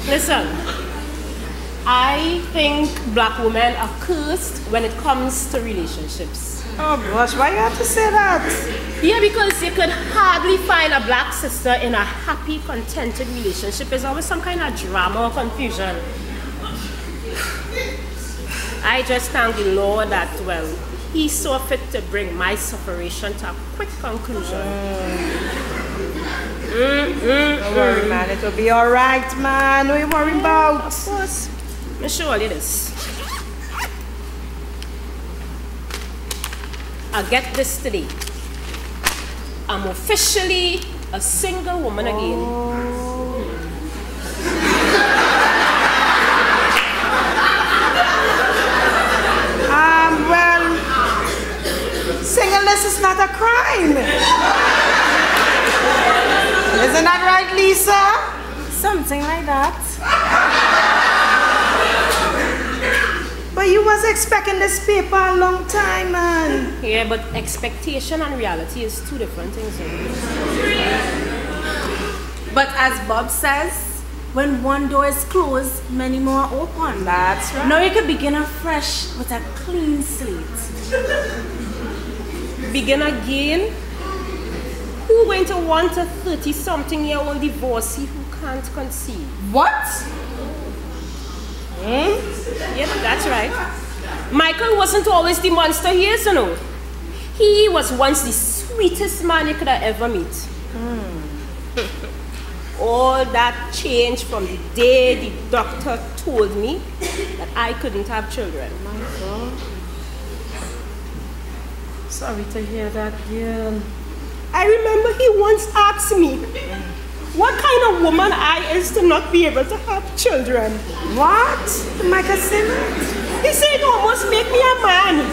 Listen, I think black women are cursed when it comes to relationships. Oh gosh, why you have to say that? Yeah, because you could hardly find a black sister in a happy, contented relationship. There's always some kind of drama or confusion. I just thank the Lord that, well, He saw fit to bring my separation to a quick conclusion. Don't worry, man. It will be all right, man. What are you worrying about? Of course. I'm sure it is. I'll get this today. I'm officially a single woman again. Well, singleness is not a crime. Isn't that right, Lisa? Something like that. But you was expecting this paper a long time, man. Yeah, but expectation and reality is two different things. But as Bob says, when one door is closed, many more are open. That's right. Now you can begin afresh with a clean slate. Begin again? Who going to want a 30-something-year-old divorcee who can't conceive? What? Yep, that's right. Michael wasn't always the monster he is, you know. He was once the sweetest man you could have ever meet. All that changed from the day the doctor told me that I couldn't have children. My God. Sorry to hear that, girl. I remember he once asked me what kind of woman I is to not be able to have children. What? Michael Simmons? He said it almost make me a man.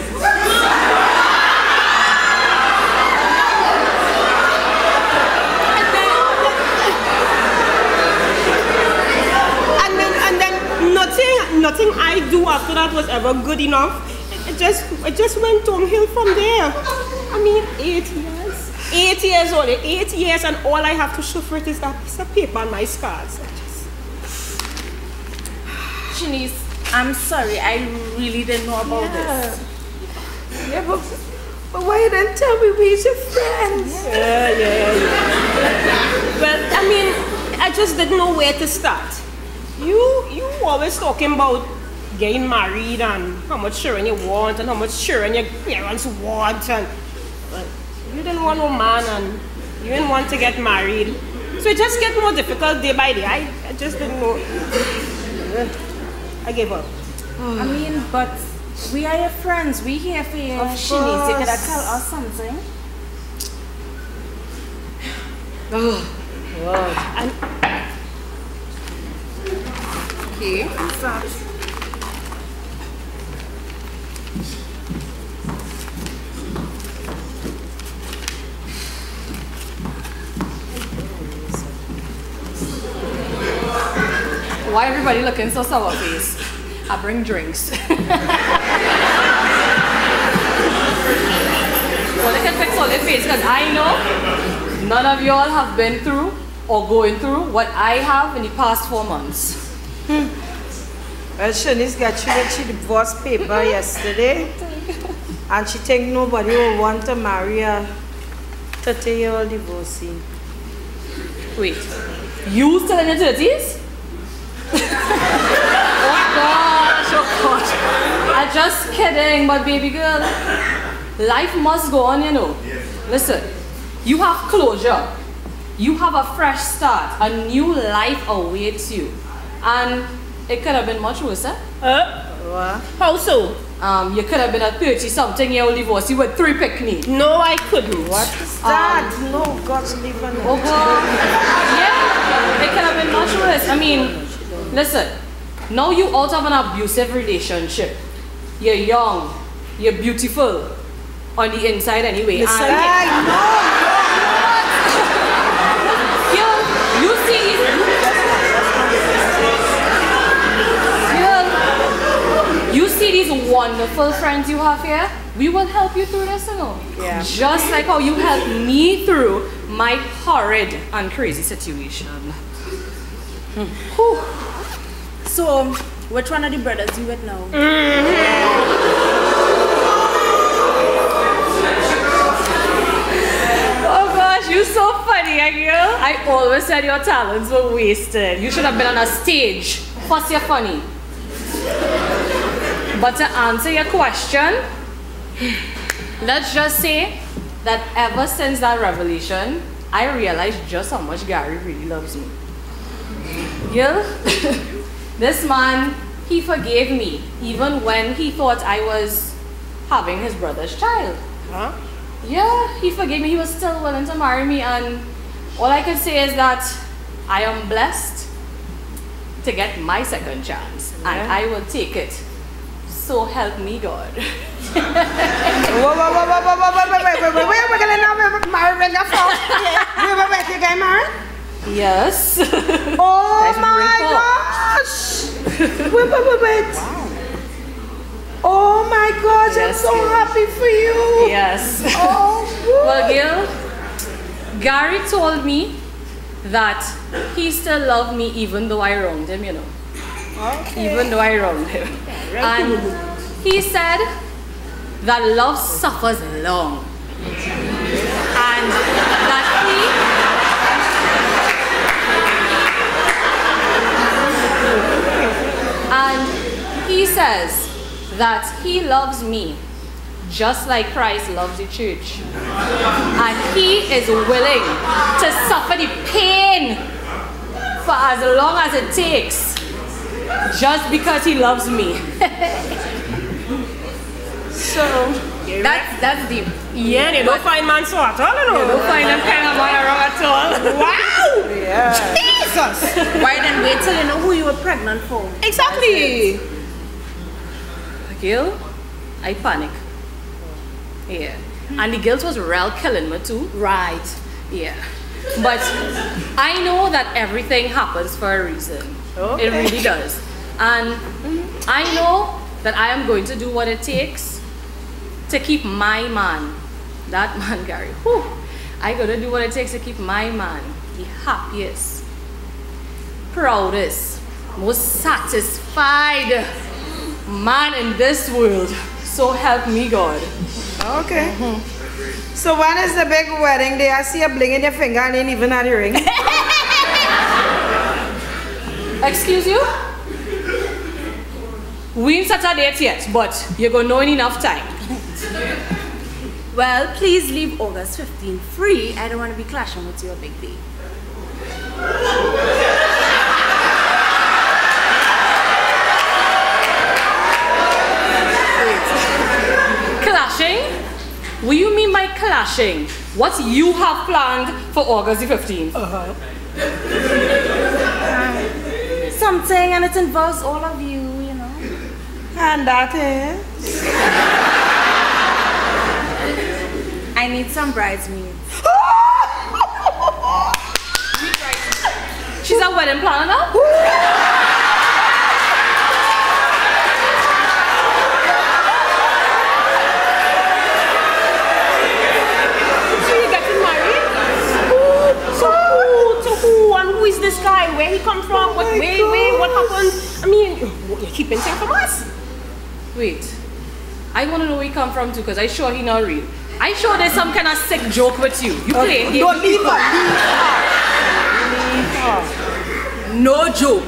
Nothing I do after that was ever good enough. It just went downhill from there. I mean, 8 years. 8 years old, 8 years, and all I have to show for it is that piece of paper and my scars. Shanice, I'm sorry, I really didn't know about this. Yeah, but why you didn't tell me we're your friends? Yeah. Well, I mean, I just didn't know where to start. You always talking about getting married and how much children you want and how much children your parents want, and you didn't want no man and you didn't want to get married. So it just gets more difficult day by day. I just didn't know. I gave up. I mean, but we are your friends. We here for you. Shanice, you could have tell us something. Oh, wow. And Okay, what's that? Why everybody looking so sour face? I bring drinks. Well, they can fix all their face because I know none of y'all have been through or going through what I have in the past 4 months. Well, Shanice got you with she divorce paper yesterday, and she think nobody will want to marry a 30-year-old divorcee. Wait, you still in your 30s? Oh gosh. I'm just kidding, but baby girl, life must go on, you know. Listen, you have closure. You have a fresh start. A new life awaits you. And it could have been much worse, eh? What? how so? You could have been a 30-something-year-old divorcee with 3 picnics. No, I couldn't. What is that? No, God's living. Oh God. Yeah, it could have been much worse. I mean, listen, now you out of an abusive relationship. You're young, you're beautiful, on the inside anyway. Listen, And you see you see these wonderful friends you have here? We will help you through this, you know. Yeah. Just like how you helped me through my horrid and crazy situation. So, which one of the brothers you with now? Oh gosh, you're so funny, girl. I always said your talents were wasted. You should have been on a stage. First, you're funny. But to answer your question, let's just say that ever since that revelation, I realized just how much Gary really loves me. Girl, this man, he forgave me even when he thought I was having his brother's child. Huh? Yeah, he forgave me. He was still willing to marry me, and all I can say is that I am blessed to get my second chance, and I will take it. So help me God. Wait, we're gonna now marry when you're from. Wait, you get married? Yes. Oh my gosh! Wait. Wow. Oh my gosh, Yes, I'm so girl. happy for you. Yes. Oh, Well, Gil, Gary told me that he still loved me even though I wronged him, you know. okay. Even though I wronged him. And he said that love suffers long. And that he says that he loves me just like Christ loves the church. And he is willing to suffer the pain for as long as it takes just because he loves me. So that's deep. Yeah, they don't find man so at all, you know. You don't find them kind of man around at all. Wow! Yeah. Jesus! Why then wait till you know who you were pregnant for? Exactly! Gil, I panic. Yeah. And the guilt was real killing me too. Right. Yeah. But I know that everything happens for a reason. Okay. It really does. And I know that I am going to do what it takes to keep my man, that man Gary. Whew, I gotta do what it takes to keep my man the happiest, proudest, most satisfied man in this world. So help me God. Okay. So when is the big wedding day? I see you bling in your finger and ain't even had your ring. Excuse you? We ain't set a date yet, but you're gonna know in enough time. Well, please leave August 15 free. I don't want to be clashing with your big day. Clashing? What do you mean by clashing? What you have planned for August the 15th? Something, and it involves all of you, you know. And that is? I need some bridesmaids. She's a wedding planner now? Who is this guy? Where he come from? What happened? I mean, you're keeping things from us. Wait, I want to know where he come from too, because I sure he not real. I sure there's some kind of sick joke with you. You play here. Don't leave her. No joke.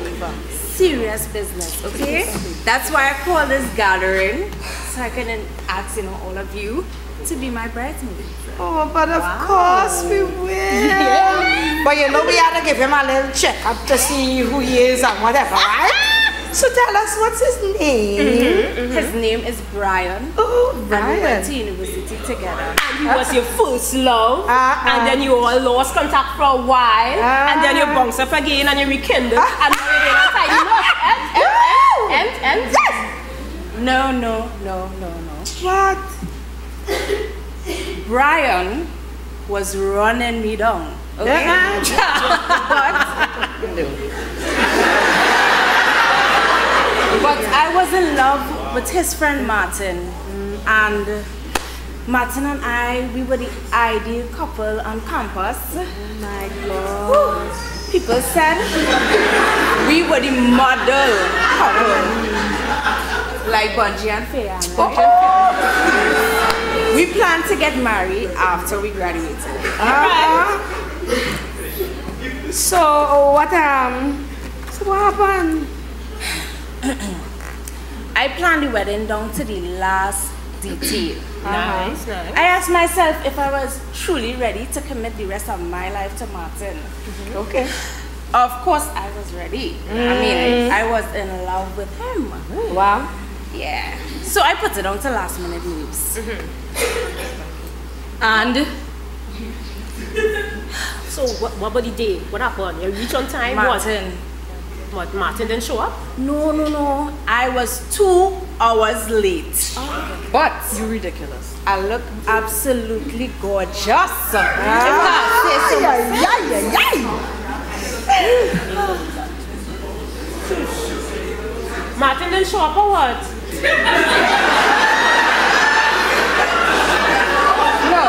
Serious business, okay? That's why I call this gathering, so I can ask, you know, all of you to be my bridesmaids. Oh, but of course we will. Yeah. But you know we had to give him a little check-up to see who he is and whatever, right? So tell us, what's his name? His name is Brian. Oh, And we Brian. went to university together. And he was your first love, and then you all lost contact for a while, and then you bounce up again and you rekindle, and now you're in a time. No. What? Brian was running me down. Okay? But I was in love with his friend Martin. And Martin and I, we were the ideal couple on campus. Oh my God. People said we were the model couple. Like Bungie and Faye. We plan to get married after we graduated. So what happened? I planned the wedding down to the last detail. Nice. I asked myself if I was truly ready to commit the rest of my life to Martin. Okay. Of course I was ready. I mean, I was in love with him. Wow. Yeah. So I put it down to last minute moves. And So what about the day? What happened? You reached on time? Martin. What? Martin didn't show up? No. I was 2 hours late. But you ridiculous. I look absolutely gorgeous. Martin didn't show up or what? No.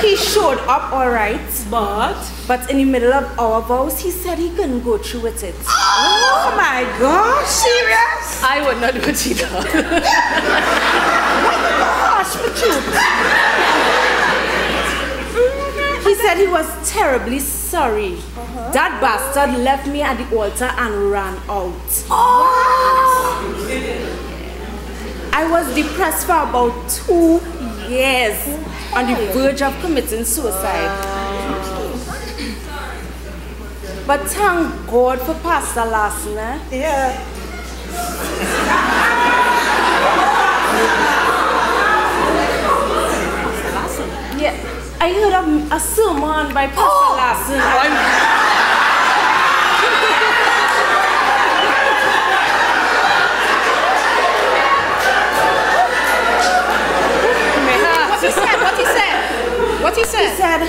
He showed up alright. But in the middle of our vows, he said he couldn't go through with it. Oh my gosh, serious? I would not do it either. Gosh, but He said he was terribly sorry. That bastard left me at the altar and ran out. I was depressed for about 2 years, on the verge of committing suicide. But thank God for Pastor Lassner. Yeah. Yeah, I heard a sermon by Pastor Lassner. What he said? He said,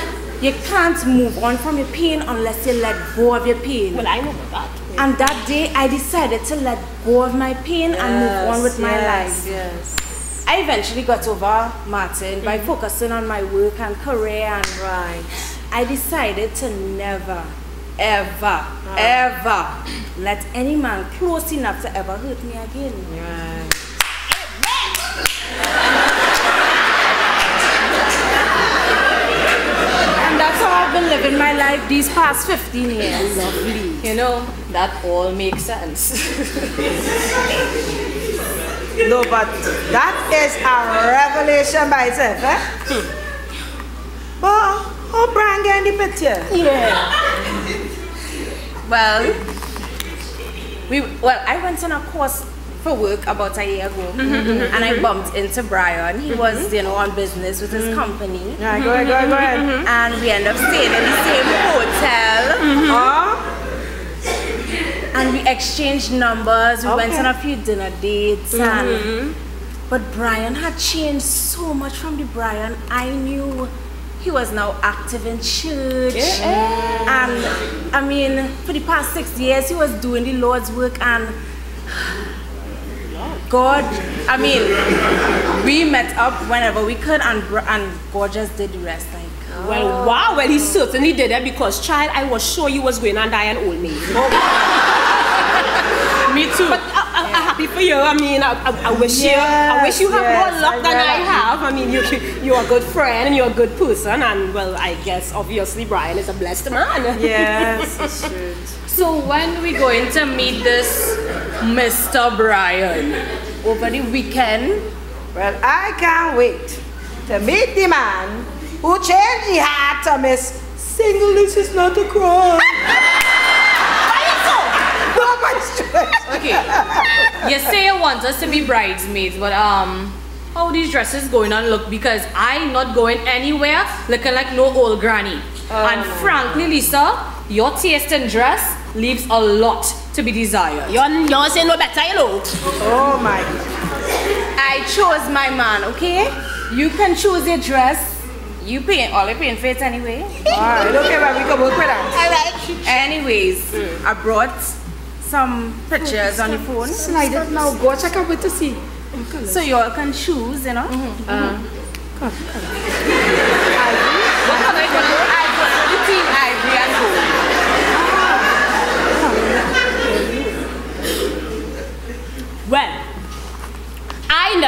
you can't move on from your pain unless you let go of your pain. Well, I know about that. And that day, I decided to let go of my pain and move on with my life. Yes. I eventually got over Martin by focusing on my work and career, and I decided to never, ever let any man close enough to ever hurt me again. And that's how I've been living my life these past 15 years. Lovely. You know, that all makes sense. No, but that is a revelation by itself, eh? Well, how Brian get in the picture? Yeah. Well, I went on a course for work about a year ago, and I bumped into Brian. He was, on business with his company. Yeah, go ahead. And we ended up staying in the same hotel. And we exchanged numbers. We went on a few dinner dates. But Brian had changed so much from the Brian I knew. He was now active in church. And I mean, for the past 6 years, he was doing the Lord's work, and God, I mean, we met up whenever we could, and God just did the rest. Well, wow, well, he certainly did that, because, child, I was sure you was going to die an old maid. Me too. But I'm happy for you. I mean, I wish you have more luck than I have. I mean, you're a good friend and you're a good person, and well, I guess obviously Brian is a blessed man. Yes, it should. So when we going to meet this Mr. Brian? Over the weekend. Well, I can't wait to meet the man who changed the heart to Miss Singleness is not a crime. Okay. You say you want us to be bridesmaids, but how these dresses going on look? Because I'm not going anywhere looking like no old granny. And frankly, Lisa, your taste in dress leaves a lot to be desired. You're saying no better, you know. Oh my God. I chose my man, okay? You can choose your dress. You paying all the paying for it anyway. Alright, okay, but we can work with that. Anyways, I brought some pictures on the phone. Slide it now, go check out what to see. So you all can choose, you know. What color? I got the team ivory and gold.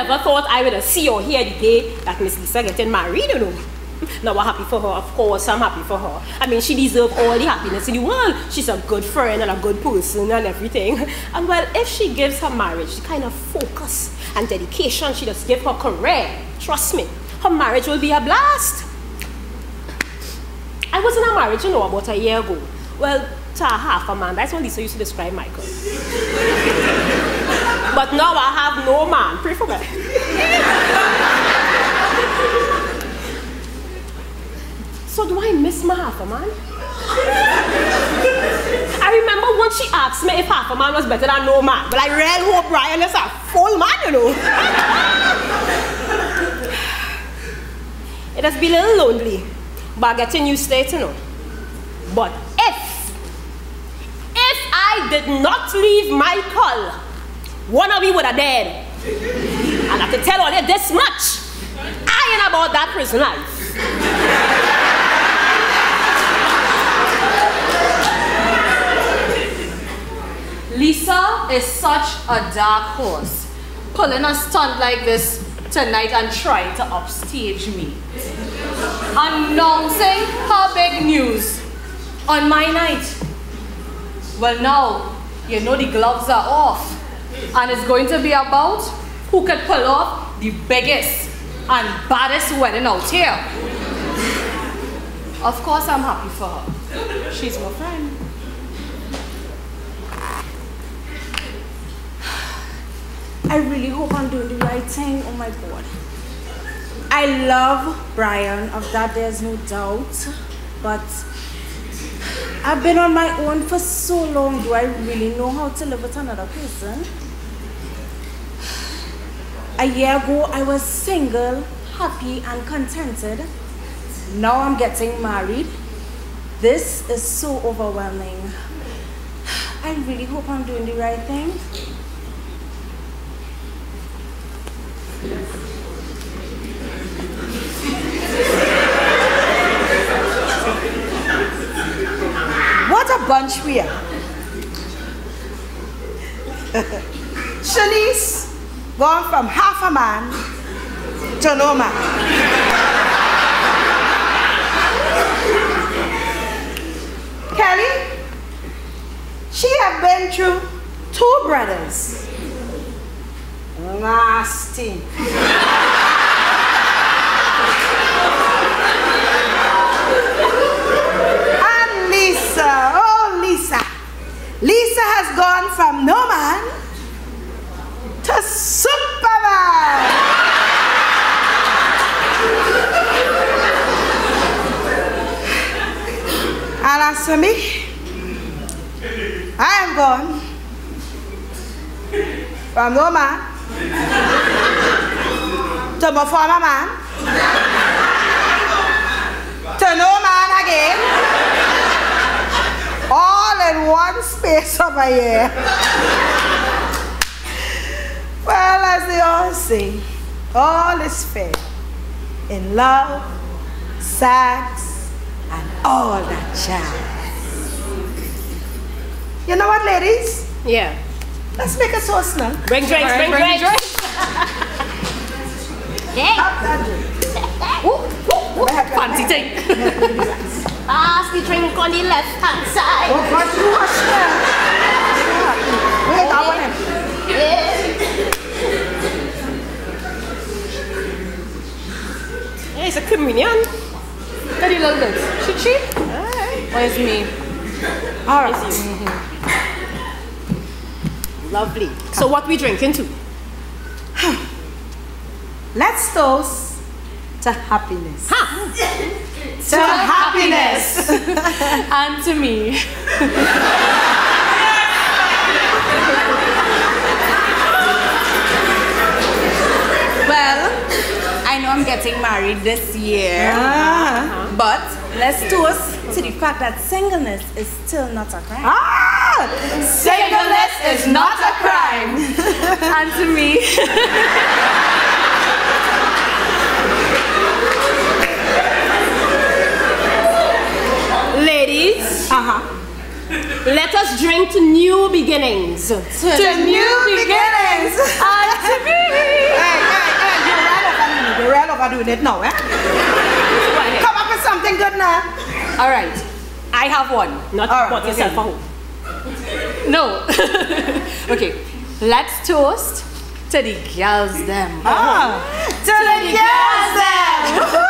never thought I would see or hear the day that Miss Lisa getting married, you know. Now I'm happy for her, of course, I'm happy for her. I mean, she deserves all the happiness in the world. She's a good friend and a good person and everything. And well, if she gives her marriage the kind of focus and dedication she does give her career, trust me, her marriage will be a blast. I was in a marriage, you know, about a year ago. Well, to a half a man, that's what Lisa used to describe Michael. But now I have no man. Pray for me. So do I miss my half a man? I remember once she asked me if half a man was better than no man. But I really hope Brian is a full man, you know. It has been a little lonely, but getting used to it, you know. But if I did not leave Michael, one of you would have dead. And I can tell all you this much. I ain't about that prison life. Lisa is such a dark horse, pulling a stunt like this tonight and trying to upstage me. Announcing her big news on my night. Well now, you know the gloves are off, and it's going to be about who can pull off the biggest and baddest wedding out here. Of course I'm happy for her. She's my friend. I really hope I'm doing the right thing. Oh my God. I love Brian, of that there's no doubt. But I've been on my own for so long. Do I really know how to live with another person? A year ago, I was single, happy and contented. Now I'm getting married. This is so overwhelming. I really hope I'm doing the right thing. What a bunch we are. Shanice gone from half a man to no man. Kelly, she have been through 2 brothers. Nasty. And Lisa, oh Lisa. Lisa has gone from no man to Superman. And as for me, I am gone from no man to my former man, to no man again, all in one space of a year. Well, as they all say, all is fair in love, sex, and all that jazz. You know what, ladies? Yeah. Let's make a toast now. Bring drinks, bring drinks. Yeah. Fancy thing. Pass the drink on the left hand side. Oh, God, you wash that. Wait, I want him. Yeah, it's a communion. Very little bit. Should she? Where's me? All right. Lovely. So what we drinking to? Let's toast to happiness. Huh? To happiness. And to me. Well, I know I'm getting married this year, but let's toast to the fact that singleness is still not a crime. Singleness is not a crime. And to me. Ladies, let us drink to new beginnings. To new beginnings. And to me. Hey, hey. real overdoing it now, eh? Come up with something good now. All right, I have one. Not All right, put yourself okay. at home. No. Okay, let's toast to the girls them. To the girls then.